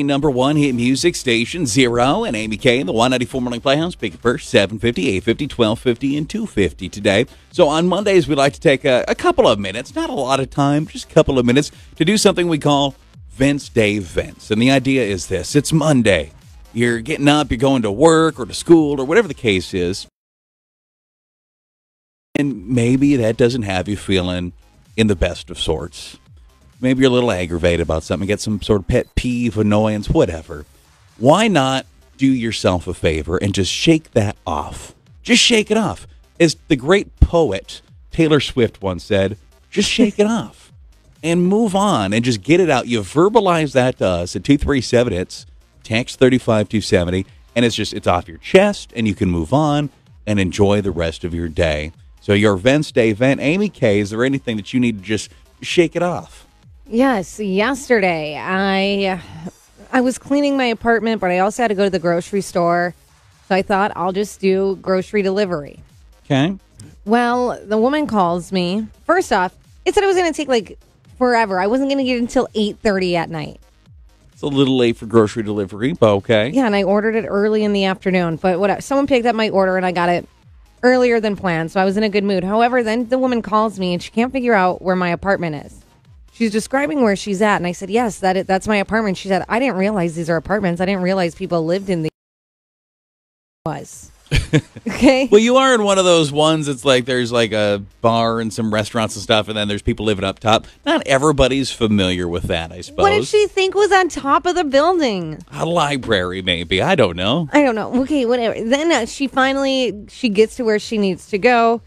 Number one hit music station, Zero, and Amy K, the 194 Morning Playhouse. Pick it first, 750, 850, 1250, and 250 today. So on Mondays, we like to take a couple of minutes, not a lot of time, just a couple of minutes, to do something we call VentsDay Vents. And the idea is this. It's Monday. You're getting up, you're going to work or to school or whatever the case is. And maybe that doesn't have you feeling in the best of sorts. Maybe you're a little aggravated about something, get some sort of pet peeve, annoyance, whatever. Why not do yourself a favor and just shake that off? Just shake it off. As the great poet Taylor Swift once said, just shake it off and move on and just get it out. You verbalize that to us at 237-HITS, text 35270, and it's off your chest, and you can move on and enjoy the rest of your day. So your VentsDay Vent, Amy K, is there anything that you need to just shake it off? Yes, yesterday I was cleaning my apartment, but I also had to go to the grocery store. So I thought I'll just do grocery delivery. Okay. Well, the woman calls me. First off, it said it was going to take like forever. I wasn't going to get it until 8:30 at night. It's a little late for grocery delivery, but okay. Yeah, and I ordered it early in the afternoon. But whatever. Someone picked up my order and I got it earlier than planned, so I was in a good mood. However, then the woman calls me and she can't figure out where my apartment is. She's describing where she's at, and I said, yes, that's my apartment. She said, I didn't realize these are apartments. I didn't realize people lived in these. Okay. Well, you are in one of those ones. It's like there's like a bar and some restaurants and stuff, and then there's people living up top. Not everybody's familiar with that, I suppose. What did she think was on top of the building? A library, maybe. I don't know. Okay, whatever. Then she gets to where she needs to go.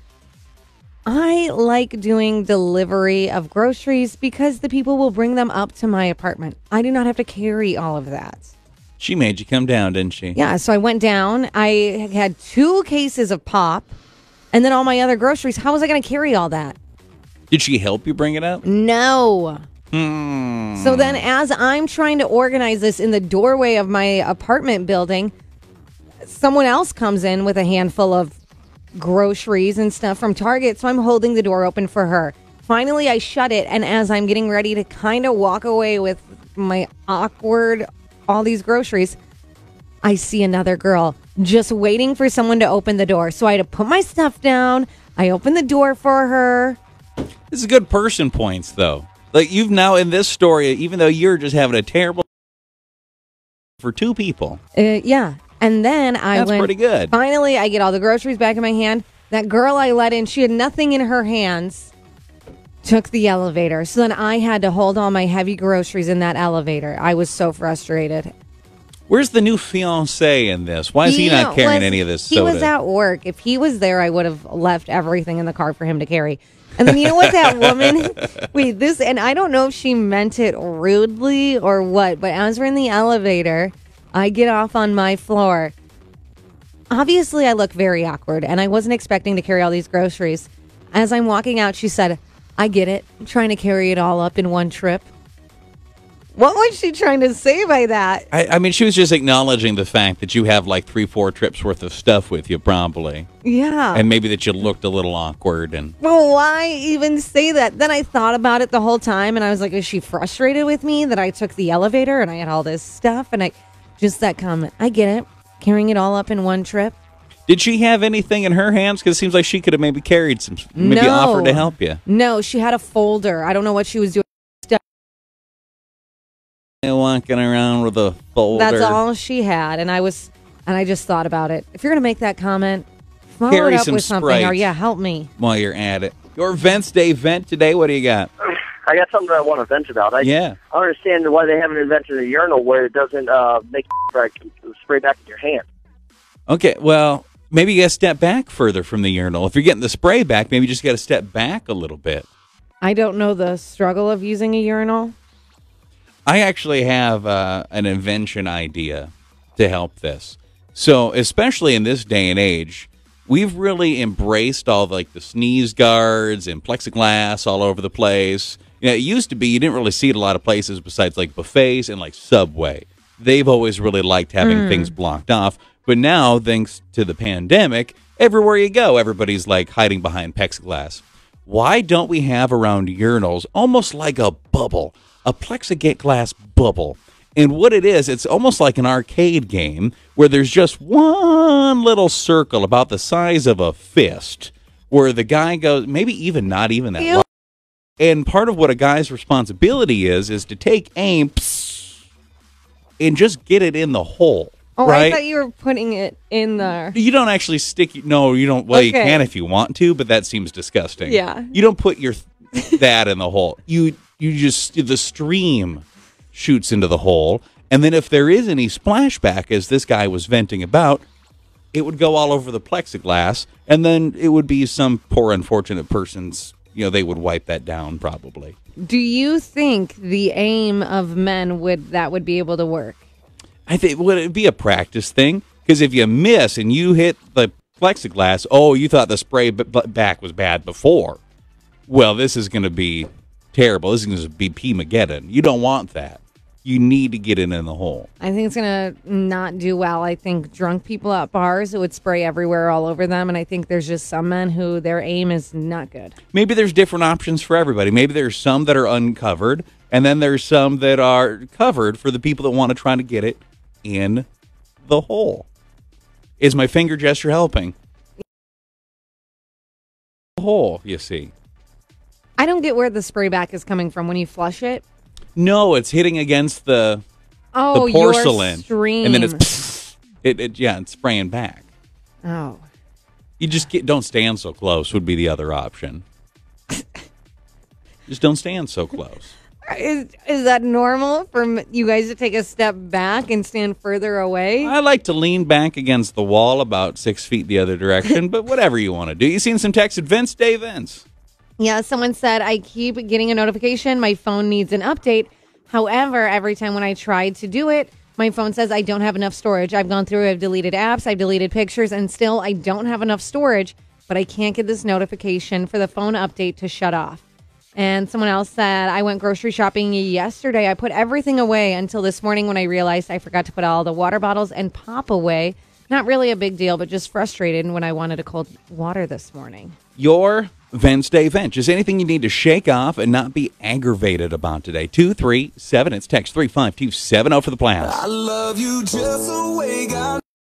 I like doing delivery of groceries because the people will bring them up to my apartment. I do not have to carry all of that. She made you come down, didn't she? Yeah, so I went down. I had 2 cases of pop and then all my other groceries. How was I going to carry all that? Did she help you bring it up? No. So then as I'm trying to organize this in the doorway of my apartment building, someone else comes in with a handful of groceries and stuff from Target, so I'm holding the door open for her. Finally, I shut it, and as I'm getting ready to kind of walk away with my awkward, all these groceries, I see another girl just waiting for someone to open the door. So I had to put my stuff down. I opened the door for her. This is good person points, though. Like, you've now, in this story, even though you're just having a terrible for 2 people. Yeah. And then That's pretty good. Finally, I get all the groceries back in my hand. That girl I let in, she had nothing in her hands, took the elevator. So then I had to hold all my heavy groceries in that elevator. I was so frustrated. Where's the new fiancé in this? Why is he not carrying any of this soda? He was at work. If he was there, I would have left everything in the car for him to carry. And then you know what that woman... and I don't know if she meant it rudely or what, but as we're in the elevator... I get off on my floor. Obviously, I look very awkward, and I wasn't expecting to carry all these groceries. As I'm walking out, she said, I get it. I'm trying to carry it all up in one trip. What was she trying to say by that? I mean, she was just acknowledging the fact that you have like 3-4 trips worth of stuff with you, probably. Yeah. And maybe that you looked a little awkward. Well, why even say that? Then I thought about it the whole time, and I was like, is she frustrated with me that I took the elevator and I had all this stuff? And just that comment. I get it. Carrying it all up in one trip. Did she have anything in her hands? Because it seems like she could have maybe carried some, maybe offered to help you. No, she had a folder. I don't know what she was doing. Walking around with a folder. That's all she had. And I just thought about it. If you're going to make that comment, follow it up with something. Or help me. While you're at it. Your VentsDay Vent today, what do you got? I got something I want to vent about. I understand why they haven't invented a urinal where it doesn't make spray back in your hand. Okay, well, maybe you got to step back further from the urinal. If you're getting the spray back, maybe you just got to step back a little bit. I don't know the struggle of using a urinal. I actually have an invention idea to help this. So, especially in this day and age, we've really embraced all the sneeze guards and plexiglass all over the place. You know, it used to be you didn't really see it a lot of places besides buffets and Subway. They've always really liked having things blocked off. But now, thanks to the pandemic, everywhere you go, everybody's hiding behind plexiglass. Why don't we have around urinals almost like a bubble, a plexiglass bubble? And what it is, it's almost like an arcade game where there's just one little circle about the size of a fist where the guy goes, maybe even not even that long. And part of what a guy's responsibility is to take aim and just get it in the hole. Oh, right? I thought you were putting it in there. You don't actually stick. No, you don't. Well, okay. You can if you want to, but that seems disgusting. Yeah. You don't put that in the hole. You just, the stream shoots into the hole, and then if there is any splashback, as this guy was venting about, it would go all over the plexiglass, and then it would be some poor unfortunate person's, they would wipe that down probably. Do you think the aim of men would be able to work? I think would it be a practice thing? Because if you miss and you hit the plexiglass, you thought the spray back was bad before. Well, this is going to be terrible. This is going to be P-mageddon. You don't want that. You need to get it in the hole. I think it's going to not do well. I think drunk people at bars, it would spray everywhere all over them. And I think there's just some men who their aim is not good. Maybe there's different options for everybody. Maybe there's some that are uncovered, and then there's some that are covered for the people that want to try to get it in the hole. Is my finger gesture helping? The hole, you see. I don't get where the spray back is coming from when you flush it. No, it's hitting against the porcelain, your stream. And then it's spraying back. Oh, you just don't stand so close. Would be the other option. Just don't stand so close. Is that normal for you guys to take a step back and stand further away? I like to lean back against the wall about 6 feet the other direction, but whatever you want to do. You seen some text at VentsDay Vents? Yeah, someone said, I keep getting a notification. My phone needs an update. However, every time when I try to do it, my phone says I don't have enough storage. I've gone through, I've deleted apps, I've deleted pictures, and still I don't have enough storage, but I can't get this notification for the phone update to shut off. And someone else said, I went grocery shopping yesterday. I put everything away until this morning when I realized I forgot to put all the water bottles and pop away. Not really a big deal, but just frustrated when I wanted a cold water this morning. Your VentsDay Vent. Just anything you need to shake off and not be aggravated about today. 237. It's text 35270 for the plans. I love you just the way God